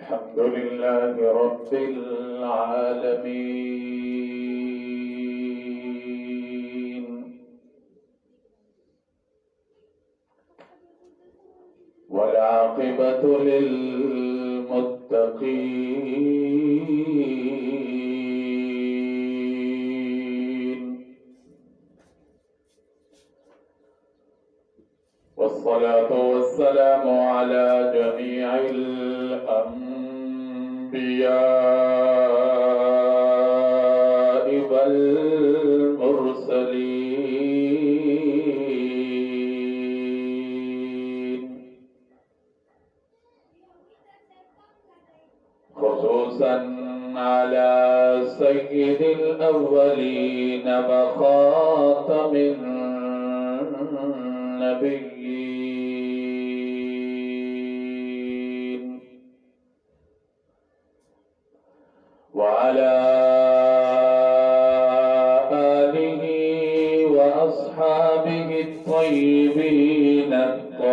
الحمد لله رب العالمين والعاقبة للمتقين والصلاة والسلام على جميع الأنبياء والمرسلين خصوصا على سيد الأولين وخاتم النبيين وعلى آله وأصحابه الطيبين الطاهرين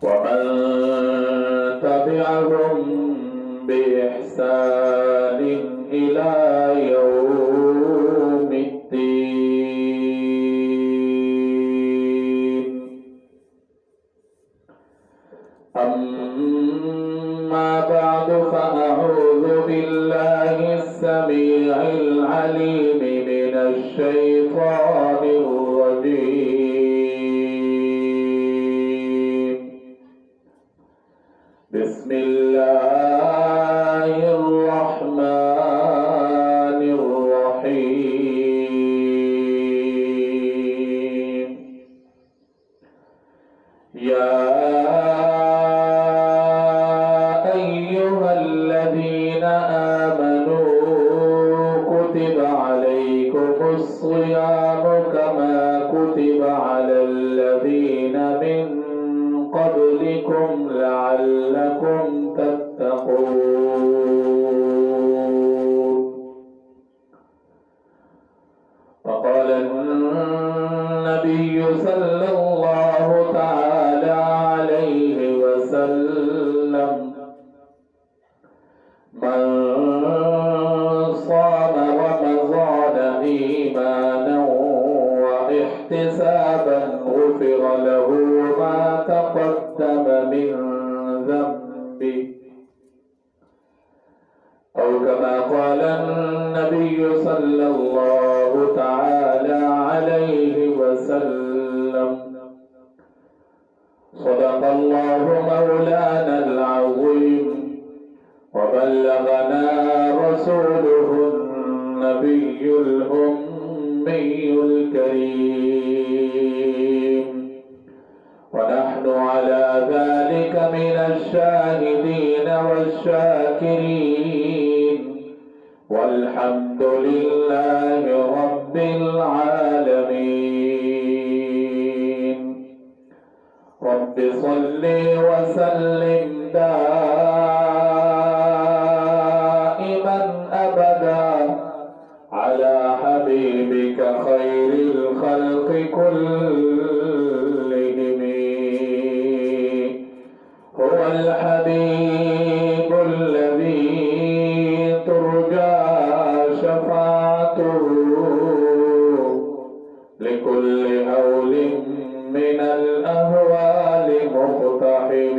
ومن تبعهم بإحسان إلى يوم الدين أما بعد فأعوذ بالله السميع العليم من الشيطان الرجيم بسم الله الرحمن الرحيم يا أيها الذين آمنوا كتب عليكم الصيام كما كتب على الذين من قبلكم لعلكم تتقون وقال النبي صلى الله تعالى عليه وسلم من صام رمضان إيمانا واحتسابا غفر له ما تقدم من ذنبه أو كما قال النبي صلى الله تعالى عليه وسلم صدق الله مولانا العظيم وبلغنا رسوله النبي الأمي الكريم ونحن على ذلك من الشاهدين والشاكرين والحمد لله رب العالمين رب صل وسلم دائما أبدا على حبيبك خير الخلق كلهم هو الحبيب الذي ترجى شفاعته لكل هول من الأهوال مقتحم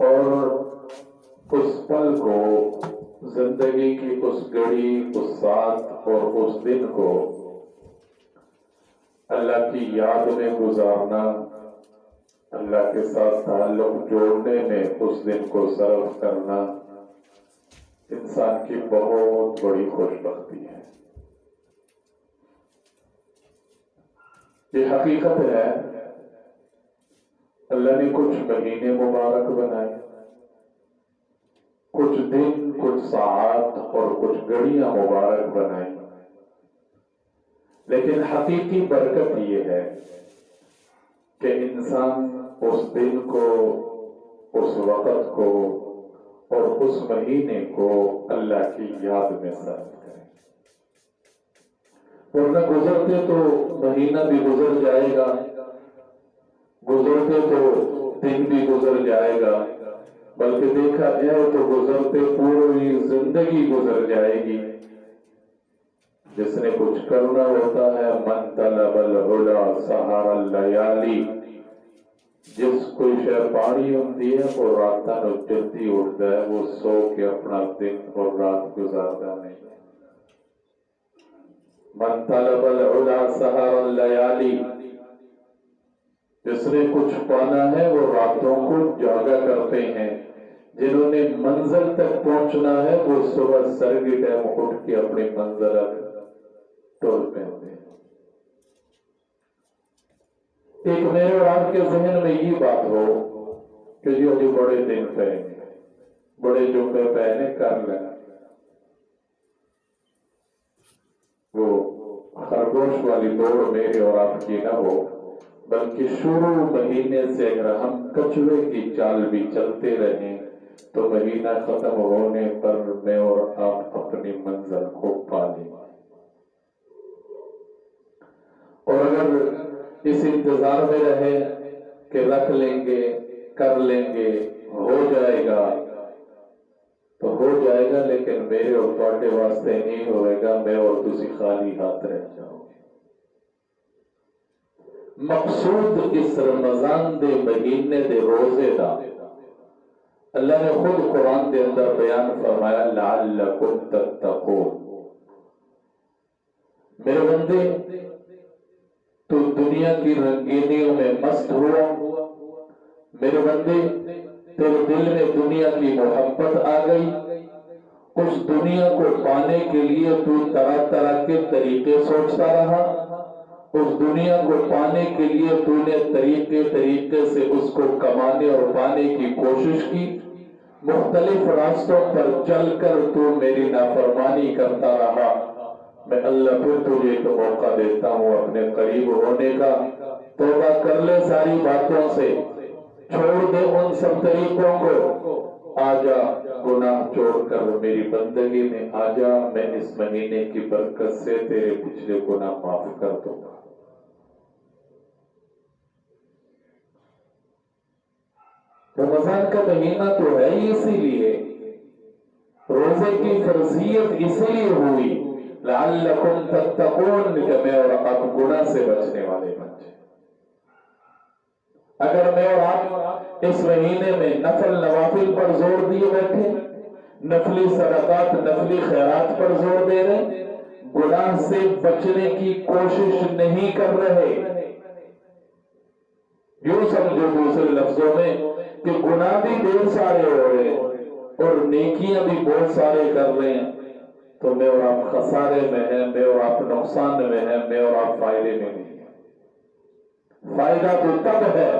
اور اس پل کو، زندگی کی اس گھڑی، اس ساتھ اور اس دن کو اللہ کی یاد میں گزارنا، اللہ کے ساتھ تعلق جوڑنے میں اس دن کو صرف کرنا انسان کی بہت بڑی خوش بختی ہے۔ یہ حقیقت ہے، اللہ نے کچھ مہینے مبارک بنائے، کچھ دن، کچھ ساعات اور کچھ گھڑیاں مبارک بنائی، لیکن حقیقی برکت یہ ہے کہ انسان اس دن کو، اس وقت کو اور اس مہینے کو اللہ کی یاد میں صرف کرے، ورنہ گزرتے تو مہینہ بھی گزر جائے گا، گزرتے تو دن بھی گزر جائے گا، بلکہ دیکھا جائے تو گزرتے پوری زندگی گزر جائے گی۔ جس نے کچھ کرنا ہوتا ہے، من طلب العلا سہار اللیالی، جس کوئی شے پانی ہوتی ہے وہ رات نو جلدی اٹھتا ہے، وہ سو کے اپنا دن اور رات گزارتا نہیں۔ من طلب العلا سہار اللیالی، جس نے کچھ پانا ہے وہ راتوں کو جاگا کرتے ہیں، جنہوں نے منزل تک پہنچنا ہے وہ صبح سرگی ٹائم اٹھ کے اپنی منزل ٹول پہنتے ہیں۔ ایک میرے اور آپ کے ذہن میں یہ بات ہو کہ جو بڑے دن پہنے، بڑے جمعے پہنے کر لیں، وہ خرگوش والی دوڑ میرے اور آپ کی نہ ہو، بلکہ شروع مہینے سے اگر ہم کچھوے کی چال بھی چلتے رہیں تو مہینہ ختم ہونے پر میں اور آپ اپنی منزل کو پا لیں۔ اور اگر اس انتظار میں رہے کہ رکھ لیں گے، کر لیں گے، ہو جائے گا تو ہو جائے گا، لیکن میرے اور تواڈے واسطے نہیں ہوئے گا، میں اور تسی خالی ہاتھ رہ جاؤ گے۔ مقصود اس رمضان دے مہینے دے روزے دا اللہ نے خود قرآن دے اندر بیان فرمایا، لعلکم تتقون۔ میرے بندے، تو دنیا کی رنگینیوں میں مست ہوا، میرے بندے تیرے دل میں دنیا کی محبت آ گئی، اس دنیا کو پانے کے لیے تو طرح طرح کے طریقے سوچتا رہا، اس دنیا کو پانے کے لیے تو نے طریقے سے اس کو کمانے اور پانے کی کوشش کی، مختلف راستوں پر چل کر تو میری نافرمانی کرتا رہا۔ میں اللہ پھر تجھے ایک موقع دیتا ہوں اپنے قریب ہونے کا، توبہ کر لے ساری باتوں سے، چھوڑ دے ان سب طریقوں کو، آجا گناہ چھوڑ کر میری بندگی میں آجا، میں اس مہینے کی برکت سے تیرے پچھلے گناہ معاف کر دوں گا۔ رمضان کا مہینہ تو ہے ہی اسی لیے، روزے کی فرضیت اسی لیے ہوئی، لعلکم تتقون، کہ میں اور آپ گناہ سے بچنے والے بن جائیں۔ اگر میں اور آپ اس مہینے میں نفل نوافل پر زور دیے بیٹھے، نفلی صدقات، نفلی خیرات پر زور دے رہے، گناہ سے بچنے کی کوشش نہیں کر رہے، یوں سمجھو دوسرے لفظوں میں کہ گناہ بھی ڈھیر سارے ہو رہے ہیں اور نیکیاں بھی بہت سارے کر رہے ہیں، تو میں اور آپ خسارے میں ہیں، میں اور آپ نقصان میں ہیں، میں اور آپ فائدے میں نہیں ہیں۔ فائدہ تو تب ہے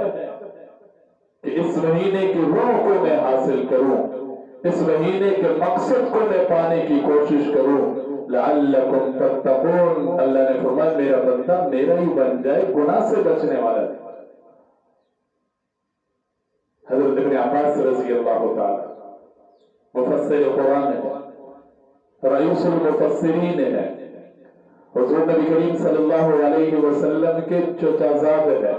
کہ اس مہینے کی روح کو میں حاصل کروں، اس مہینے کے مقصد کو میں پانے کی کوشش کروں، لعلکم تتقون۔ اللہ نے فرمایا میرا بندہ میرا ہی بن جائے، گناہ سے بچنے والا ہے۔ حضرت ابن عباس رضی اللہ تعالی مفسر قرآن ہے، رئیس المفسرین ہے، حضور نبی کریم صلی اللہ علیہ وسلم کے چچا زاد ہے۔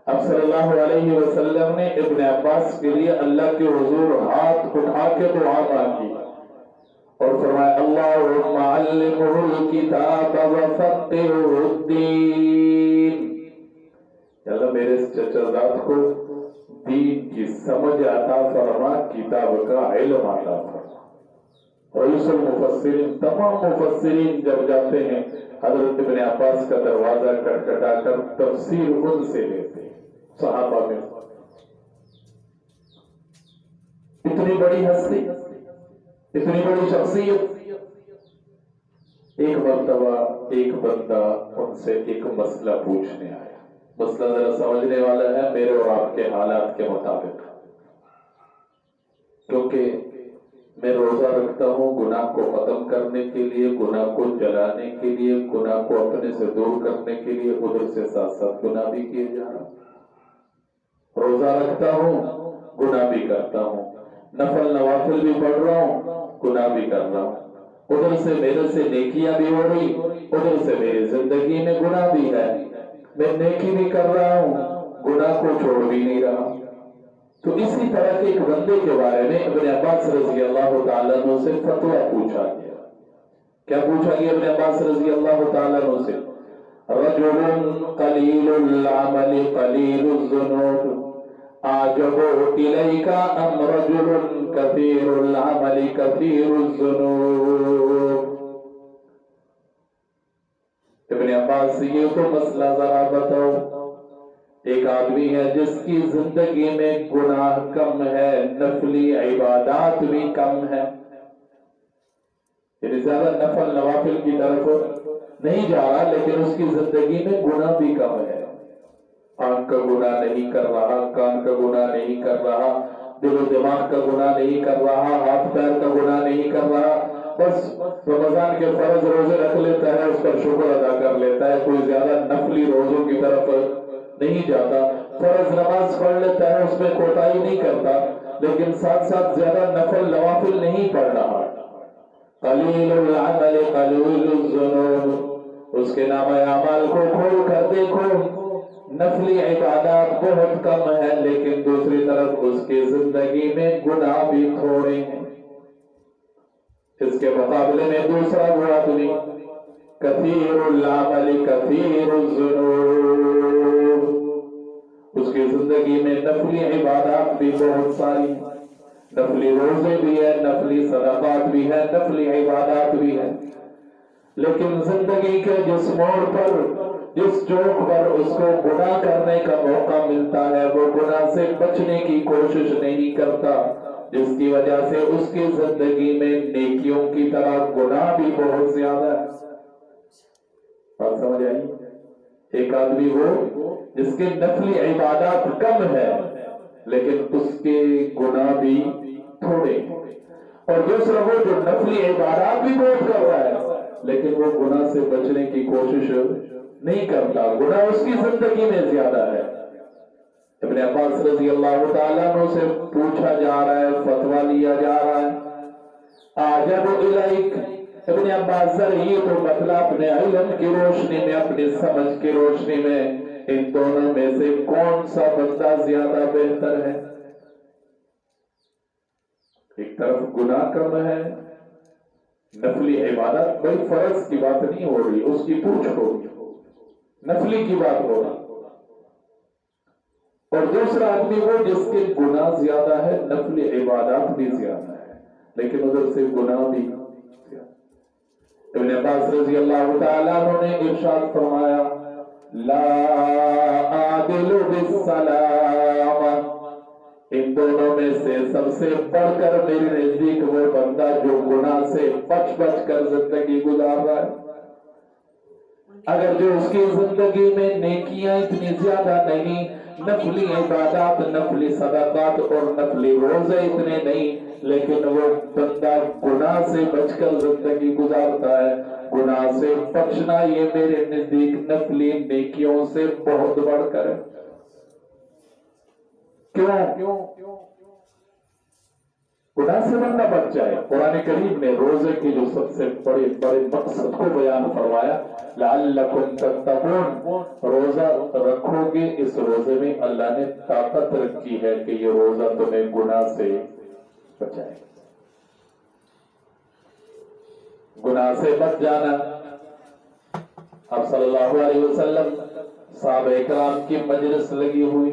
اب صلی اللہ علیہ وسلم نے ابن عباس کے لیے اللہ کے حضور ہاتھ اٹھا کے دعا مانگی اور فرمایا، اللہم علمہ الکتاب وفقہہ الدین، اللہ میرے اس چچا زاد کو دین کی سمجھ عطا فرما، کتاب کا علم عطا فرما۔ رئیس المفسرین، تمام مفسرین جب جاتے ہیں حضرت ابن عباس کا دروازہ کھٹکھٹا کر تفسیر ان سے لیتے ہیں۔ صحابہ میں اتنی بڑی ہستی، اتنی بڑی شخصیت، ایک مرتبہ ایک بندہ ان سے ایک مسئلہ پوچھنے آیا۔ مسئلہ ذرا سمجھنے والا ہے میرے اور آپ کے حالات کے مطابق، کیونکہ میں روزہ رکھتا ہوں گناہ کو ختم کرنے کے لیے، گناہ کو جلانے کے لیے، گناہ کو اپنے سے دور کرنے کے لیے، ادھر سے ساتھ ساتھ گناہ بھی کیے جا رہا ہوں۔ روزہ رکھتا ہوں، گناہ بھی کرتا ہوں، نفل نوافل بھی پڑھ رہا ہوں، گناہ بھی کر رہا ہوں، ادھر سے میرے سے نیکیاں بھی ہو رہی، ادھر سے میری زندگی میں گناہ بھی ہے، میں نیکی بھی کر رہا ہوں، گناہ کو چھوڑ بھی نہیں رہا۔ تو اسی طرح کے ایک بندے کے بارے میں ابن عباس رضی اللہ تعالیٰ عنہ سے فتویٰ پوچھا گیا۔ کیا پوچھا گیا ابن عباس رضی اللہ تعالیٰ عنہ سے؟ رجل قلیل العمل قلیل الذنوب اعجب الیک ام رجل کثیر العمل کثیر الذنوب۔ ابن عباس یہ تو مسئلہ ذرا بتاؤ، ایک آدمی ہے جس کی زندگی میں گناہ کم ہے، نفلی عبادات بھی کم ہے، یعنی زیادہ نفل نوافل کی طرف نہیں جا رہا، لیکن اس کی زندگی میں گناہ بھی کم ہے۔ آنکھ کا گناہ نہیں کر رہا، کان کا گناہ نہیں کر رہا، دل و دماغ کا گناہ نہیں کر رہا، ہاتھ پیر کا گناہ نہیں کر رہا، بس رمضان کے فرض روزے رکھ لیتا ہے، اس پر شکر ادا کر لیتا ہے، کوئی زیادہ نفلی روزوں کی طرف نہیں جاتا، فرض نماز پڑھ لیتا ہے، اس میں کوتاہی نہیں کرتا، لیکن ساتھ ساتھ زیادہ نفل نوافل نہیں پڑھ رہا۔ قلیل العمل قلیل الذنوب، اس کے نام اعمال کو کھول کر دیکھو، نفلی عبادات بہت کم ہے، لیکن دوسری طرف اس کی زندگی میں گناہ بھی تھوڑے ہیں۔ اس کے مقابلے میں دوسرا وہ آدمی کثیر العمل کثیر الذنوب، اس کی زندگی میں نفلی عبادات بھی بہت ساری ہیں، نفلی روزے بھی ہے، نفلی صدقات بھی ہے، نفلی عبادات بھی ہے، لیکن زندگی کے جس موڑ پر، جس چوک پر اس کو گناہ کرنے کا موقع ملتا ہے، وہ گناہ سے بچنے کی کوشش نہیں کرتا، جس کی وجہ سے اس کی زندگی میں نیکیوں کی طرح گناہ بھی بہت زیادہ ہے۔ بات سمجھ آئی؟ ایک آدمی وہ جس کے نفلی عبادات کم ہے لیکن اس کے گناہ بھی تھوڑے، اور دوسرا وہ جو نفلی عبادات بھی بہت کر رہا ہے لیکن وہ گناہ سے بچنے کی کوشش نہیں کرتا، گناہ اس کی زندگی میں زیادہ ہے۔ ابن عباس رضی اللہ تعالیٰ عنہ سے پوچھا جا رہا ہے، فتویٰ لیا جا رہا ہے۔ اعجب الیک، ابن عباس سر یہ تو مسئلہ اپنے علم کی روشنی میں، اپنی سمجھ کی روشنی میں، ان دونوں میں سے کون سا بندہ زیادہ بہتر ہے؟ ایک طرف گناہ کم ہے، نفلی عبادت، بھائی فرض کی بات نہیں ہو رہی، اس کی پوچھ ہوگی، نفلی کی بات ہو رہی، اور دوسرا آدمی وہ جس کے گناہ زیادہ ہے، نفلی عبادات بھی زیادہ ہے، لیکن ادھر سے گناہ بھی زیادہ۔ ابن عباس رضی اللہ تعالیٰ عنہ نے ارشاد فرمایا، لا عادل بالسلام، ان دونوں میں سے سب سے بڑھ کر میرے نزدیک وہ بندہ جو گناہ سے بچ بچ کر زندگی گزار رہا ہے۔ اگر جو اس کی زندگی میں نیکیاں اتنی زیادہ نہیں، نفلی عبادات، نفلی صدقات اور نفلی روزے اتنے نہیں، لیکن وہ بندہ گناہ سے بچ کر زندگی گزارتا ہے، گناہ سے بچنا یہ میرے نزدیک نفلی نیکیوں سے بہت بڑھ کر ہے۔ کیوں؟ گناہ سے بندہ بچ جائے۔ قرآن کریم نے روزے کی جو سب سے بڑے مقصد کو بیان فرمایا، لعلکم تتقون، روزہ رکھو گے، اس روزے میں اللہ نے طاقت رکھی ہے کہ یہ روزہ تمہیں گناہ سے بچائے، گناہ سے بچ جانا۔ اب صلی اللہ علیہ وسلم صحابہ کرام کی مجلس لگی ہوئی،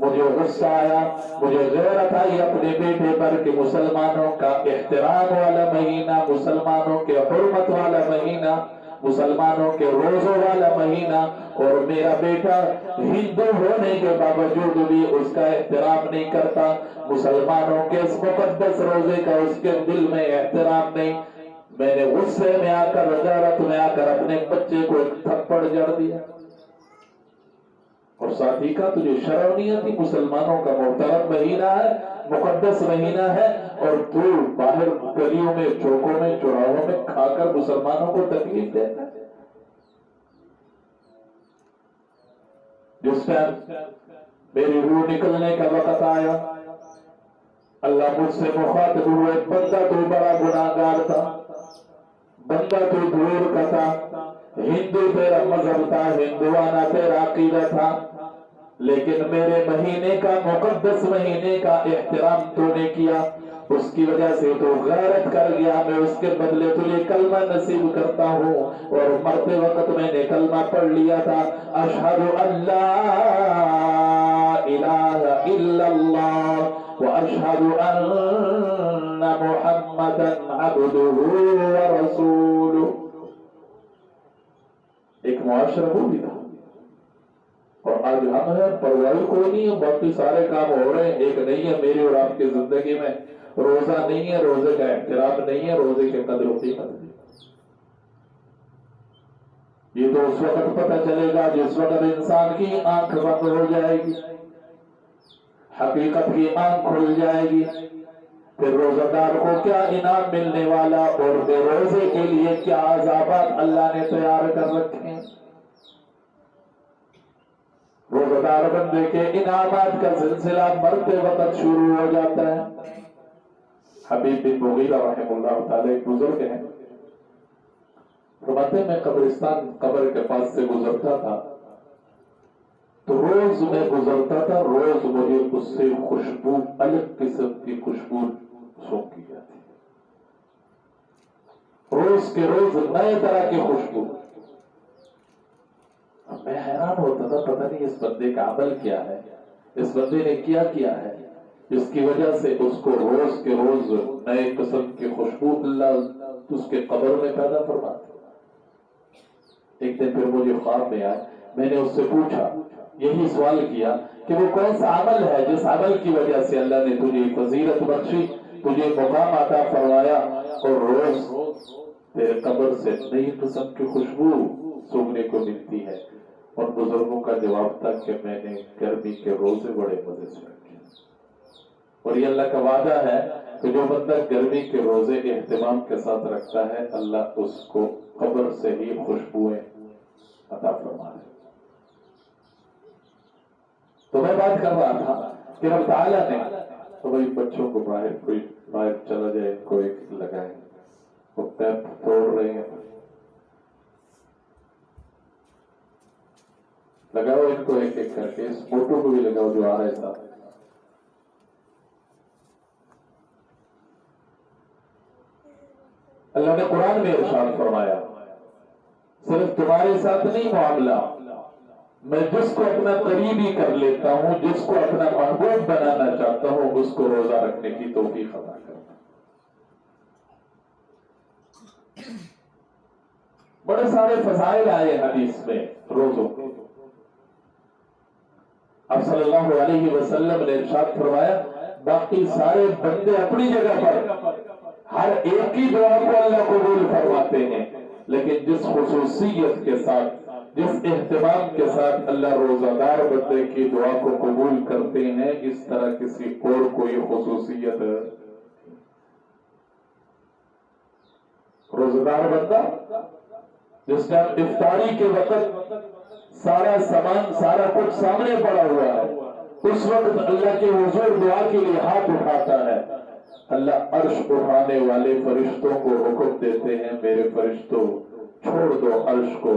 مجھے غصہ آیا، مجھے غیرت آئی اپنے بیٹے پر کہ مسلمانوں کا احترام والا مہینہ، مسلمانوں کے حرمت والا مہینہ، مسلمانوں کے روزوں والا مہینہ، اور میرا بیٹا ہندو ہونے کے باوجود بھی اس کا احترام نہیں کرتا، مسلمانوں کے اس مقدس روزے کا اس کے دل میں احترام نہیں۔ میں نے غصے میں آ کر، غیرت میں آ کر اپنے بچے کو ایک تھپڑ جڑ دیا، اور ساتھی کا تجھے شرم نہیں آتی؟ مسلمانوں کا محترم مہینہ ہے، مقدس مہینہ ہے، اور تو باہر گلیوں میں، چوکوں میں، چوراہوں میں کھا کر مسلمانوں کو تکلیف دیتا ہے۔ جس ٹائم میری روح نکلنے کا وقت آیا، اللہ مجھ سے مخاطب ہوئے، بندہ تو بڑا گناہگار تھا، بندہ تو دور کا تھا، ہندو تیرا مذہب تھا، ہندوانہ تیرا عقیدہ تھا، لیکن میرے مہینے کا، مقدس مہینے کا احترام تو نے کیا، اس کی وجہ سے تو غیرت کر گیا، میں اس کے بدلے تجھے کلمہ نصیب کرتا ہوں، اور مرتے وقت میں نے کلمہ پڑھ لیا تھا، اشہد ان لا الہ الا اللہ واشہد ان محمدا عبدہ ورسولہ۔ ایک معاشرہ وہ بھی تھا، اور آج ہم ہیں، پرواہی کوئی نہیں ہے، باقی سارے کام ہو رہے ہیں، ایک نہیں ہے میری اور آپ کی زندگی میں، روزہ نہیں ہے، روزے کا احترام نہیں ہے، روزے کے قدر و قیمت نہیں۔ یہ تو اس وقت پتہ چلے گا جس وقت انسان کی آنکھ بند ہو جائے گی، حقیقت کی آنکھ کھل جائے گی، پھر روزہ دار کو کیا انعام ملنے والا، اور بے روزے کے لیے کیا عذابات اللہ نے تیار کر رکھے ہیں۔ روزہ دار بندے کے انعامات کا سلسلہ مرتے وقت شروع ہو جاتا ہے۔ حبیب بن مغیرہ رحمہ اللہ تعالی ایک بزرگ ہیں، فرماتے میں قبرستان، قبر کے پاس سے گزرتا تھا تو روز میں گزرتا تھا، روز مجھے اس سے خوشبو، الگ قسم کی خوشبو سونگی جاتی، روز کے روز نئے طرح کی خوشبو۔ میں حیران ہوتا تھا، پتہ نہیں اس بندے کا عمل کیا ہے، اس بندے نے کیا ہے جس کی وجہ سے اس کو روز کے روز نئے قسم کی خوشبو اللہ اس کے قبر میں پیدا فرماتا۔ ایک دن پھر مجھے خواب میں آیا، میں نے اس سے پوچھا، یہی سوال کیا کہ وہ کون سا عمل ہے جس عمل کی وجہ سے اللہ نے تجھے فضیلت بخشی، تجھے مقام عطا فرمایا، اور روز تیرے قبر سے نئی قسم کی خوشبو سونگنے کو ملتی ہے؟ اور بزرگوں کا جواب تھا کہ میں نے گرمی کے روزے بڑے مزے سے رکھے، اور یہ اللہ کا وعدہ ہے کہ جو بندہ گرمی کے روزے اہتمام کے ساتھ رکھتا ہے، اللہ اس کو قبر سے ہی خوشبوئیں عطا فرما ہے۔ تو میں بات کر رہا تھا کہ رب تعالیٰ نے، تو بھائی بچوں کو باہر، کوئی باہر چلا جائے، ان کو ایک لگائیں، وہ پیپ توڑ رہے ہیں، لگاؤ ان کو ایک ایک کر کے، اس موٹو کو بھی لگاؤ جو آ رہا ہے ساتھ۔ اللہ نے قرآن میں ارشاد فرمایا، صرف تمہارے ساتھ نہیں معاملہ، میں جس کو اپنا قریبی کر لیتا ہوں، جس کو اپنا محبوب بنانا چاہتا ہوں، اس کو روزہ رکھنے کی توفیق عطا کرتا ہوں۔ بڑے سارے فضائل آئے حدیث میں روزوں کے۔ اب صلی اللہ علیہ وسلم نے ارشاد فرمایا، باقی سارے بندے اپنی جگہ پر ہر ایک کی دعا کو اللہ قبول فرماتے ہیں، لیکن جس خصوصیت کے ساتھ، جس اہتمام کے ساتھ اللہ روزہ دار بندے کی دعا کو قبول کرتے ہیں، اس طرح کسی اور کوئی خصوصیت ہے؟ روزہ دار بندہ جس کا افطاری کے وقت سارا سامان، سارا کچھ سامنے پڑا ہوا ہے، اس وقت اللہ کے حضور دعا کے لیے ہاتھ اٹھاتا ہے، اللہ عرش اٹھانے والے فرشتوں کو حکم دیتے ہیں، میرے فرشتوں چھوڑ دو عرش کو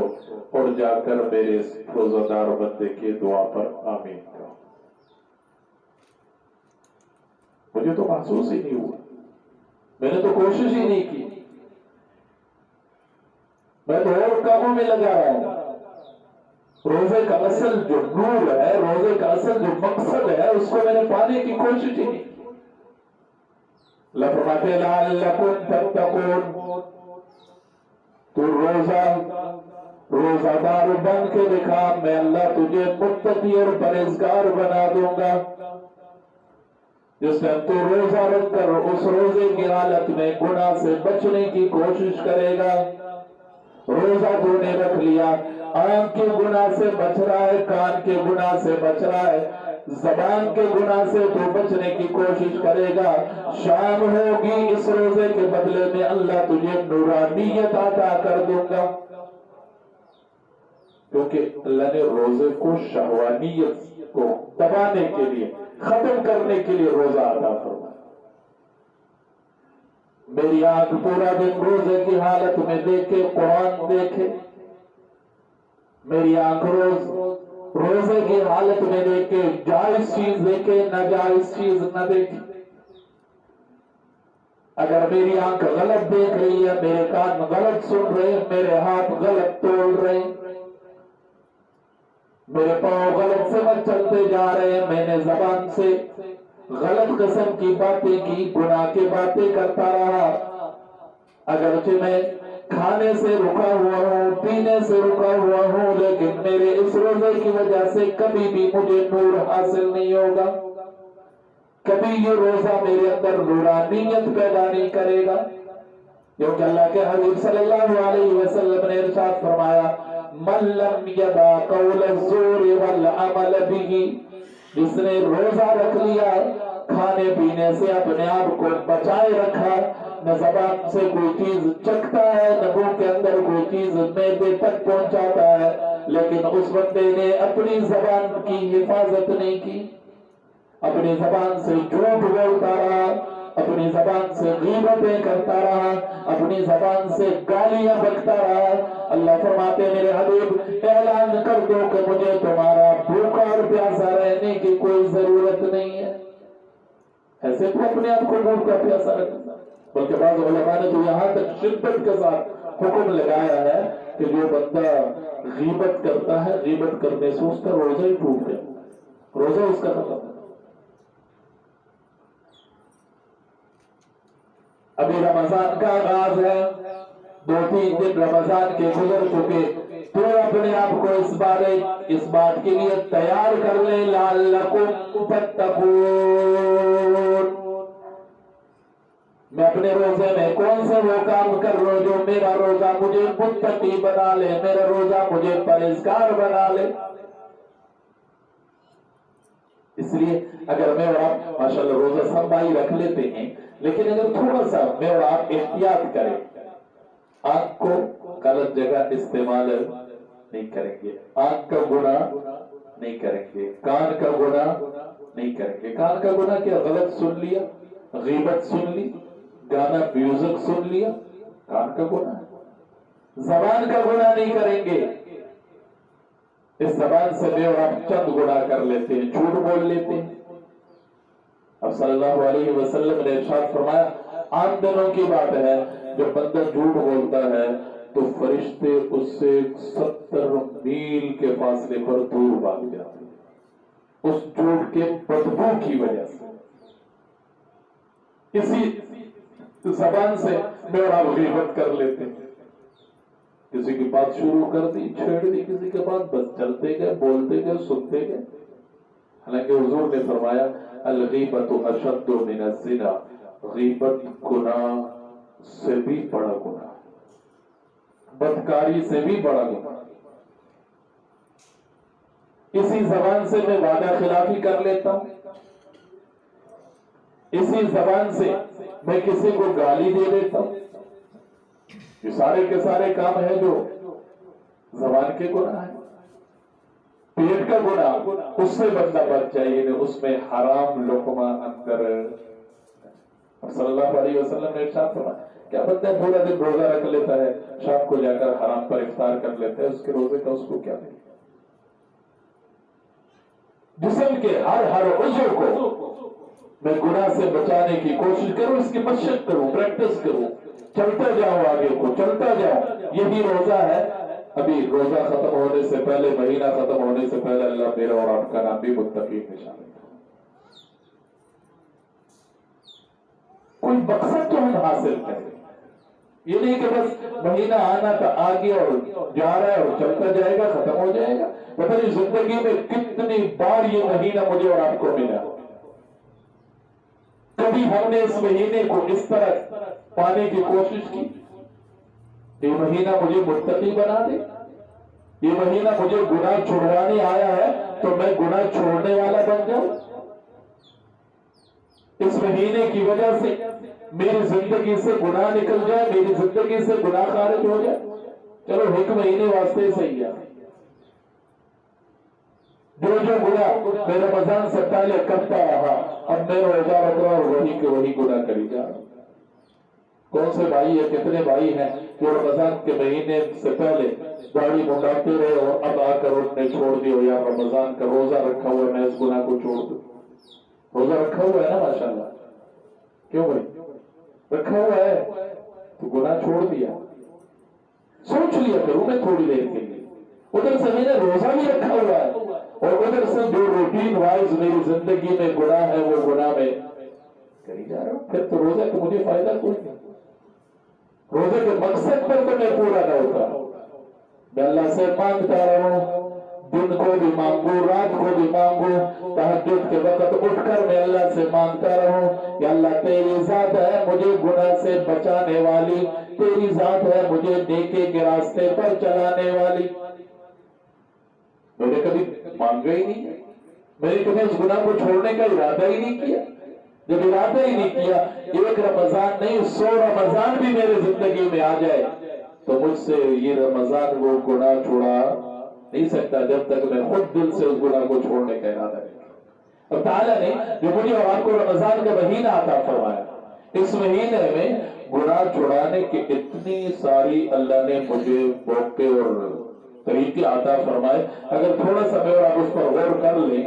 اور جا کر میرے روزہ دار بندے کی دعا پر آمین کرو۔ مجھے تو محسوس ہی نہیں ہوا، میں نے تو کوشش ہی نہیں کی، میں تو اور کاموں میں لگا رہا ہوں۔ روزے کا اصل جو نور ہے، روزے کا اصل جو مقصد ہے اس کو میں نے پانے کی کوشش ہی نہیں. فرماتے لعلکم تتقون، تو روزہ دار بن کے دکھا، میں اللہ تجھے متقی اور پرہیزگار بنا دوں گا. جس ٹائم تو روزہ رکھ کر اس روزے کی حالت میں گناہ سے بچنے کی کوشش کرے گا. روزہ تو نے رکھ لیا، آنکھ کے گناہ سے بچ رہا ہے، کان کے گناہ سے بچ رہا ہے، زبان کے گناہ سے تو بچنے کی کوشش کرے گا. شام ہوگی، اس روزے کے بدلے میں اللہ تجھے نورانیت عطا کر دوں گا. کیونکہ اللہ نے روزے کو شہوانیت کو دبانے کے لیے، ختم کرنے کے لیے روزہ عطا فرمایا. میری آنکھ پورا دن روزے کی حالت میں دیکھے، قرآن دیکھے. میری آنکھ روزے کی حالت میں دیکھے، جائز چیز دیکھے، ناجائز چیز نہ دیکھے. اگر میری آنکھ غلط دیکھ رہی ہے، میرے کان غلط سن رہے، میرے ہاتھ غلط تول رہے، میرے پاؤں غلط سمجھ چلتے جا رہے ہیں، میں نے زبان سے غلط قسم کی باتیں کی، گناہ کی باتیں کرتا رہا، اگرچہ میں کھانے سے رکا ہوا ہوں، پینے سے رکا ہوا ہوں، لیکن میرے اس روزے کی وجہ سے کبھی بھی مجھے نور حاصل نہیں ہوگا. کبھی یہ روزہ میرے اندر نورانیت پیدا نہیں کرے گا. کیونکہ اللہ کے حبیب صلی اللہ علیہ وسلم نے ارشاد فرمایا من لم یدع قول الزور والعمل به، جس نے روزہ رکھ لیا، کھانے پینے سے اپنے آپ کو بچائے رکھا، نہ زبان سے کوئی چیز چکھتا ہے، نہ منہ کے اندر کوئی چیز معدے تک پہنچاتا ہے، لیکن اس بندے نے اپنی زبان کی حفاظت نہیں کی، اپنی زبان سے جھوٹ بولتا رہا، اپنی زبان سے غیبتیں کرتا رہا، اپنی زبان سے گالیاں بکتا رہا. اللہ فرماتے میرے حبیب اعلان کر دو کہ مجھے تمہارا بھوکا اور پیاسا رہنے کی کوئی ضرورت نہیں ہے. ایسے تو اپنے آپ کو بھوکا پیاسا رکھنا، بلکہ بعض علماء نے تو یہاں تک شدت کے ساتھ حکم لگایا ہے کہ جو بندہ غیبت کرتا ہے، غیبت کرنے سے اس کا روزہ ہی ٹوٹ جائے، روزہ اس کا ختم ہے. ابھی رمضان کا آغاز ہے، 2-3 دن رمضان کے گزر چکے، تو اپنے آپ کو اس بات کے لیے تیار کر لیں لعلکم تتقون. میں اپنے روزے میں کون سے وہ کام کر رہا ہوں جو میرا روزہ مجھے متقی بنا لے، میرا روزہ مجھے پرہیزگار بنا لے. اس لیے اگر میں اور آپ ماشاءاللہ روزہ سب بھائی رکھ لیتے ہیں، لیکن اگر تھوڑا سا میں اور آپ احتیاط کریں، آنکھ کو غلط جگہ استعمال نہیں کریں گے، آنکھ کا گناہ نہیں کریں گے، کان کا گناہ نہیں کریں گے. کان کا گناہ کیا؟ غلط سن لیا، غیبت سن لی، گانا میوزک سن لیا، کان کا گناہ. زبان کا گناہ نہیں کریں گے، اس زبان سے میں اور آپ چند گناہ کر لیتے ہیں، جھوٹ بول لیتے ہیں. اب صلی اللہ علیہ وسلم نے ارشاد فرمایا، عام دنوں کی بات ہے جب بندہ جھوٹ بولتا ہے تو فرشتے اس سے 70 میل کے فاصلے پر دور بھاگ جاتے ہیں، اس جھوٹ کے بدبو کی وجہ سے. اسی زبان سے میں اور آپ غیبت کر لیتے ہیں، کسی کی بات شروع کر دی، چھیڑ دی کسی کے بعد، بس چلتے گئے، بولتے گئے، سنتے گئے. حالانکہ حضور نے فرمایا الغیبت اشد من الزنا، غیبت گناہ سے بھی بڑا گناہ، بدکاری سے بھی بڑا گناہ. اسی زبان سے میں وعدہ خلافی کر لیتا ہوں، اسی زبان سے میں کسی کو گالی دے دیتا ہوں. یہ سارے کے سارے کام ہیں جو زبان کے گناہ ہیں. پیٹ کا گناہ اس سے بندہ بچ جائے، اس میں حرام لقمہ اندر. صلی اللہ علیہ وسلم نے ارشاد فرمایا کیا بندہ پورا دن روزہ رکھ لیتا ہے، شام کو جا کر حرام پر افطار کر لیتا ہے، اس کے روزے کا اس کو کیا ملے؟ جسم کے ہر عضو کو میں گناہ سے بچانے کی کوشش کروں، اس کی مشق کروں، پریکٹس کروں، چلتا جاؤں، آگے کو چلتا جاؤں. یہی روزہ ہے. ابھی روزہ ختم ہونے سے پہلے، مہینہ ختم ہونے سے پہلے اللہ میرا اور آپ کا نام بھی متقین میں شامل کرے۔ کوئی مقصد تو ہم حاصل کریں، یہ نہیں کہ بس مہینہ آنا کا آ گیا اور جا رہا ہے اور چلتا جائے گا، ختم ہو جائے گا۔ پتہ نہیں زندگی میں کتنی بار یہ مہینہ مجھے اور آپ کو ملا، کبھی ہم نے اس مہینے کو اس طرح پانے کی کوشش کی، یہ مہینہ مجھے متقی بنا دے، یہ مہینہ مجھے گناہ چھڑوانے آیا ہے تو میں گناہ چھوڑنے والا بن جاؤں، اس مہینے کی وجہ سے میری زندگی سے گناہ نکل جائے، میری زندگی سے گناہ خارج ہو جائے۔ چلو ایک مہینے واسطے صحیح ہے، جو گناہ میں رمضان سے پہلے کرتا رہا اب میں روزہ رکھ رہا اور وہی کے وہی گناہ کری جا رہا۔ کون سے بھائی ہے، کتنے بھائی ہیں جو رمضان کے مہینے سے پہلے داڑھی منڈاتے رہے اور اب آ کر انہوں نے چھوڑ دیا، یا رمضان کا روزہ رکھا ہوا ہے میں اس گناہ کو چھوڑ دوں۔ روزہ رکھا ہوا ہے نا ماشاءاللہ، کیوں بھائی رکھا ہوا ہے تو گناہ چھوڑ دیا، سوچ لیا کروں میں تھوڑی دیر کے لیے، ادھر سے میں نے روزہ بھی رکھا ہوا ہے اور ادھر سے جو روٹین وائز میری زندگی میں گناہ ہے وہ گناہ میں کری جا رہا ہوں، پھر تو روزہ کا مجھے فائدہ کوئی نہیں، روزے کے مقصد پر تو میں پورا نہ ہوتا۔ میں اللہ سے مانگتا رہوں، دن کو بھی مانگوں، رات کو بھی مانگوں، تہجد کے وقت اٹھ کر میں اللہ سے مانگتا رہوں، یا اللہ تیری ذات ہے مجھے گناہ سے بچانے والی، تیری ذات ہے مجھے نیکی کے راستے پر چلانے والی۔ میں نے کبھی مانگا ہی نہیں، میں نے کبھی اس گناہ کو چھوڑنے کا ارادہ ہی نہیں کیا۔ جب ارادہ ہی نہیں کیا، ایک رمضان نہیں 100 رمضان بھی میرے زندگی میں آ جائے تو مجھ سے یہ رمضان وہ گناہ چھوڑا نہیں سکتا جب تک میں خود دل سے اس گناہ کو چھوڑنے کا ارادہ نہیں کروں۔ اور تعالیٰ نے جو مجھے اور آپ کو رمضان کا مہینہ عطا فرمایا، اس مہینے میں گناہ چھڑانے کی اتنی ساری اللہ نے مجھے موقع اور طریقے عطا فرمائے، اگر تھوڑا سا میں اور آپ اس پر غور کر لیں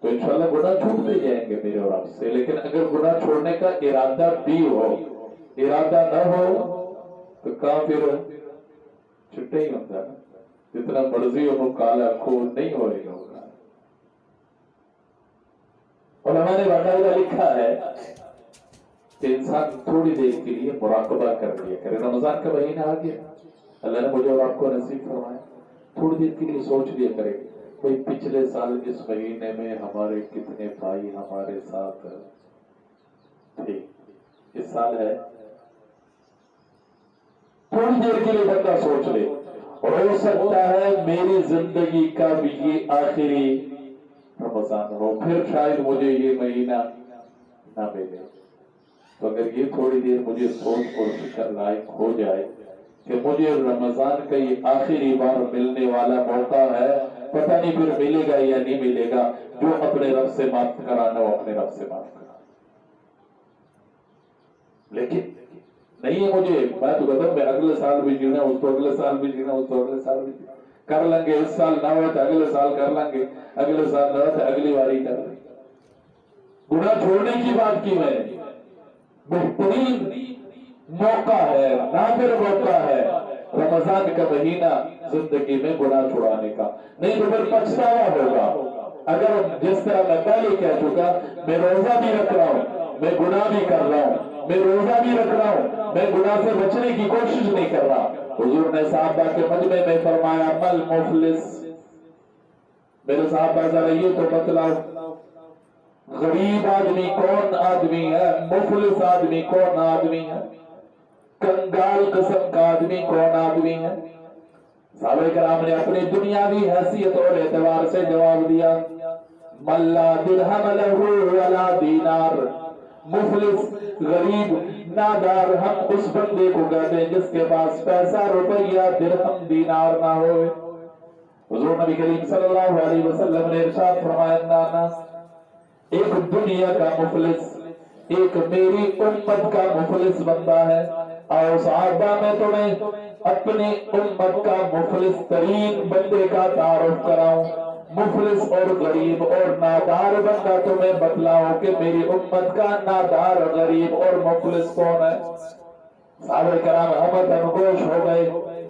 تو انشاءاللہ گناہ چھوٹتے جائیں گے میرے اور آپ سے۔ لیکن اگر گناہ چھوڑنے کا ارادہ بھی ہو، ارادہ نہ ہو تو کام پھر چھٹے ہی ہوتا ہے، جتنا مرضی ہو کالا خون نہیں ہوئے گا۔ اور ہمارے باقاعدہ لکھا ہے کہ انسان تھوڑی دیر کے لیے مراقبہ کر لیا کرے، رمضان کا مہینہ آ گیا، اللہ نے مجھے اور آپ کو نصیب فرمایا، تھوڑی دیر کے لیے سوچ لیا کرے بھئی پچھلے سال اس مہینے میں ہمارے کتنے بھائی ہمارے ساتھ تھے، اس سال ہے، تھوڑی دیر کے لیے بندہ سوچ لے، اور ہو سکتا ہے میری زندگی کا بھی یہ آخری رمضان ہو، پھر شاید مجھے یہ مہینہ نہ ملے۔ تو اگر یہ تھوڑی دیر مجھے سوچ اور فکر لائق ہو جائے کہ مجھے رمضان کا یہ آخری بار ملنے والا موقع ہے، پتہ نہیں پھر ملے گا یا نہیں ملے گا، جو اپنے رب سے معاف کرانا وہ اپنے رب سے معاف کرانا۔ لیکن نہیں ہے مجھے، میں تو کہتا ہوں میں اگلے سال بھی جینا، اس تو اگلے سال بھی جینا، اس تو اگلے سال بھی جینا، کر لیں گے، اس سال نہ ہوا تو اگلے سال کر لیں گے، اگلے سال نہ ہوا تو اگلی باری کر لیں گے۔ گناہ چھوڑنے کی بات کی میں نے، بہترین موقع ہے، نادر موقع ہے رمضان کا مہینہ زندگی میں گناہ چھڑانے کا، نہیں تو پھر پچھتاوا ہوگا۔ اگر جس طرح میں پہلے کہہ چکا، میں روزہ بھی رکھ رہا ہوں، میں گناہ بھی کر رہا ہوں، میں روزہ بھی رکھ رہا ہوں، میں گناہ سے بچنے کی کوشش نہیں کر رہا۔ حضور نے صحابہ کے مجمع میں فرمایا مل مفلس، میرے صحابہ ذرا یہ تو بتلاؤ غریب آدمی کون آدمی ہے، مفلس آدمی کون آدمی ہے، کنگال قسم کا آدمی کون آدمی ہے؟ صحابہ کرام نے اپنی دنیاوی حیثیت اور اعتبار سے جواب دیا من لا درہم لہ ولا دینار، مفلس غریب نادار ہم اس بندے کو کہتے ہیں جس کے پاس پیسہ روپیہ درہم دینار نہ ہوئے۔ حضور نبی کریم صلی اللہ علیہ وسلم نے ارشاد فرمایا نانا، ایک دنیا کا مفلس، ایک میری امت کا مفلس بندہ ہے، اور صحابہ میں تمہیں اپنی امت کا مفلس ترین بندے کا تعارف کراؤں، مفلس اور غریب اور نادار بندہ تمہیں بتلاؤں کہ میری امت کا نادار غریب اور مفلس کون ہے۔ صحابہ کرام ہمت انگوش ہو گئے،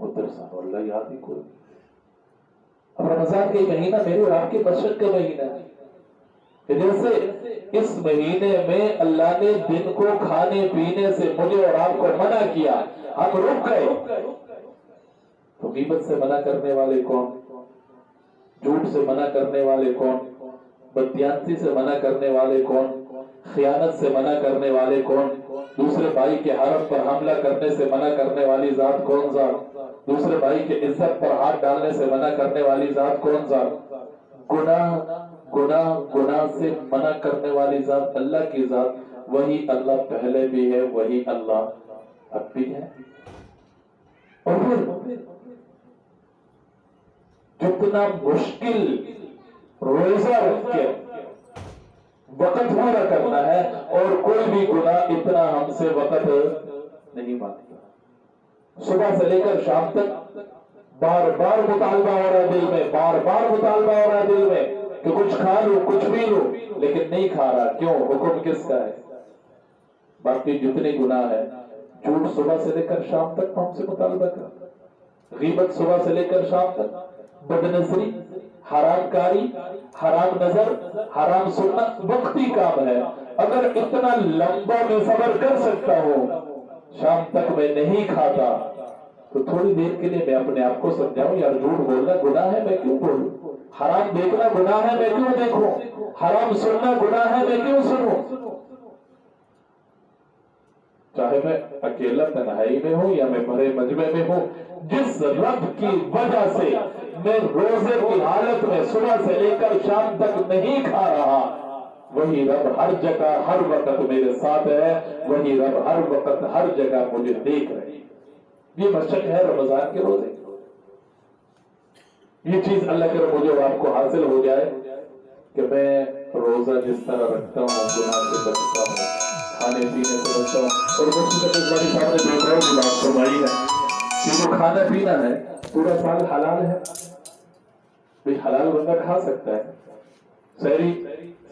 ادھر سانو اللہ یاد ہی کوئی. اب رمضان کا مہینہ میرے اور آپ کی مشق کا مہینہ ہے. جیسے اس مہینے میں اللہ نے دن کو کھانے پینے سے مجھے اور آپ کو منع کیا، ہم رک گئے. تو غیبت سے منع کرنے والے کون؟ جھوٹ سے منع کرنے والے کون؟ بددیانتی سے منع کرنے والے کون؟ خیانت سے منع کرنے والے کون؟ دوسرے بھائی کے حرم پر حملہ کرنے سے منع کرنے والی ذات کون ذات؟ دوسرے بھائی کے عزت پر ہاتھ ڈالنے سے منع کرنے والی ذات کون ذات؟ گناہ سے منع کرنے والی ذات اللہ کی ذات. وہی اللہ پہلے بھی ہے، وہی اللہ اب بھی ہے. اور پھر جتنا مشکل روزہ رکھ کے وقت پورا کرنا ہے، اور کوئی بھی گناہ اتنا ہم سے وقت نہیں مانگتا. صبح سے لے کر شام تک بار بار مطالبہ ہو رہا ہے دل میں، بار بار مطالبہ ہو رہا ہے دل میں کہ کچھ کھا لو، کچھ بھی لو، لیکن نہیں کھا رہا. کیوں؟ حکم کس کا ہے؟ باقی جتنے گناہ ہے، جھوٹ صبح سے لے کر شام تک ہم سے مطالبہ کرتا، غیبت صبح سے لے کر شام تک، بدنظری، حرام کاری، حرام نظر، حرام سننا وقتی کام ہے. اگر اتنا لمبا میں صبر کر سکتا ہوں، شام تک میں نہیں کھاتا، تو تھوڑی دیر کے لیے میں اپنے آپ کو سمجھاؤں یار جھوٹ بولنا گناہ ہے، میں کیوں بولوں؟ حرام دیکھنا گناہ ہے، میں کیوں دیکھوں؟ حرام سننا گناہ ہے، میں کیوں سنوں؟ چاہے میں اکیلا تنہائی میں ہوں یا میں بڑے مجمع میں ہوں، جس رب کی وجہ سے میں روزے کی حالت میں صبح سے لے کر شام تک نہیں کھا رہا، وہی رب ہر جگہ ہر وقت میرے ساتھ ہے، وہی رب ہر وقت ہر جگہ مجھے دیکھ رہے. یہ مشق ہے رمضان کے روزے. یہ چیز اللہ کے مجھے اور آپ کو حاصل ہو جائے کہ میں روزہ جس طرح رکھتا ہوں، گناہ سے بچتا ہوں، کھانے پینے سے بچتا ہوں. اور مجھے اس باری صاحب نے دیکھ رہا ہوں کہ بات فرمائی ہے کہ جو کھانا پینا ہے پورا سال حلال ہے. بھی حلال بندہ کھا سکتا ہے، سحری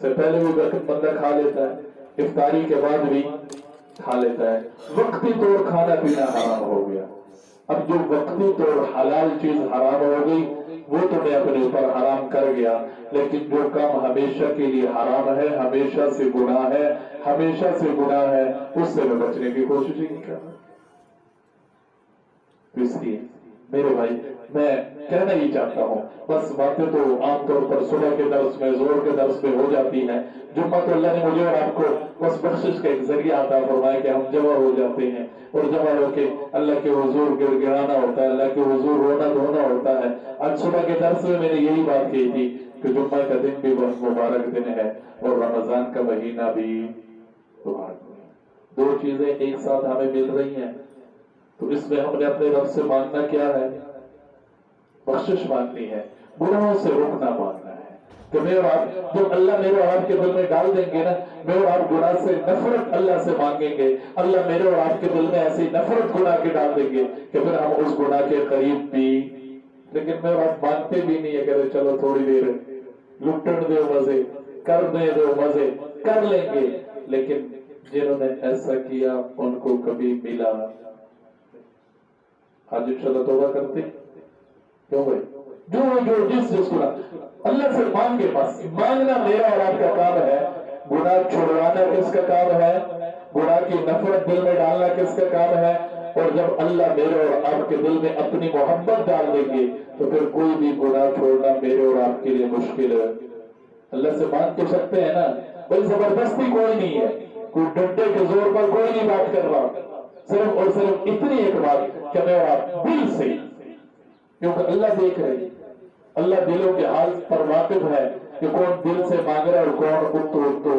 سے پہلے بھی بندہ کھا لیتا ہے، افطاری کے بعد بھی کھا لیتا ہے. وقتی طور کھانا پینا حرام ہو گیا. اب جو وقتی طور حلال چیز حرام ہو گئی وہ تو میں اپنے اوپر حرام کر گیا، لیکن جو کام ہمیشہ کے لیے حرام ہے، ہمیشہ سے گناہ ہے، ہمیشہ سے گناہ ہے، اس سے میں بچنے کی کوشش ہی نہیں کر رہا. اس لیے میرے بھائی میں کہنا ہی چاہتا ہوں، بس باتیں تو عام طور پر صبح کے درس میں، زور کے درس میں ہو جاتی ہیں. جمعہ تو اللہ نے مجھے اور آپ کو بس بخشش کا ایک ذریعہ عطا فرمایا کہ ہم جمع ہو جاتے ہیں، اور جمع ہو کے اللہ کے حضور گڑ گڑانا ہوتا ہے، اللہ کے حضور رونا دھونا ہوتا ہے. آج صبح کے درس میں میں نے یہی بات کہی تھی کہ جمعہ کا دن بھی بہت مبارک دن ہے، اور رمضان کا مہینہ بھی مبارک دن ہے. دو چیزیں ایک ساتھ ہمیں مل رہی ہیں، تو اس میں ہم نے اپنے رب سے مانگنا کیا ہے؟ بخشش مانگنی ہے، گناہوں سے روکنا مانگنا ہے. کہ میں اور آپ، جب اللہ میرے اور آپ کے دل میں ڈال دیں گے نا، میں اور آپ گناہ سے نفرت اللہ سے مانگیں گے، اللہ میرے اور آپ کے دل میں ایسی نفرت گناہ کے ڈال دیں گے کہ پھر ہم اس گناہ کے قریب بھی. لیکن میں اور آپ مانتے بھی نہیں ہے کہ چلو تھوڑی دیر لٹن دو مزے، کر دیں دو مزے، کر لیں گے. لیکن جنہوں نے ایسا کیا ان کو کبھی ملا. آج انشاءاللہ توبہ کرتے کیوں بھائی؟ جو جس کو اللہ سے مانگ کے پاس مانگنا میرا اور آپ کا کام ہے. گناہ چھڑوانا کس کا کام ہے؟ گناہ کی نفرت دل میں ڈالنا کس کا کام ہے؟ اور جب اللہ میرے اور آپ کے دل میں اپنی محبت ڈال دیں گے تو پھر کوئی بھی گناہ چھوڑنا میرے اور آپ کے لیے مشکل ہے. اللہ سے مانگ تو سکتے ہیں نا بھائی، زبردستی کوئی نہیں ہے، کوئی ڈنڈے کے زور پر کوئی نہیں بات کر رہا. صرف اور صرف اتنی ایک بات کہ میں اور آپ دل سے، کیونکہ اللہ دیکھ رہے، اللہ دلوں کے حال پر واقف ہے کہ کون دل سے مانگ رہا ہے اور کون تو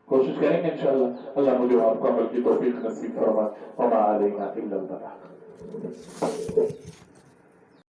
کوشش کریں گے انشاءاللہ. اللہ مجھے آپ کو عمل کی توفیق نصیب فرمائے. وما علینا الا البلاغ.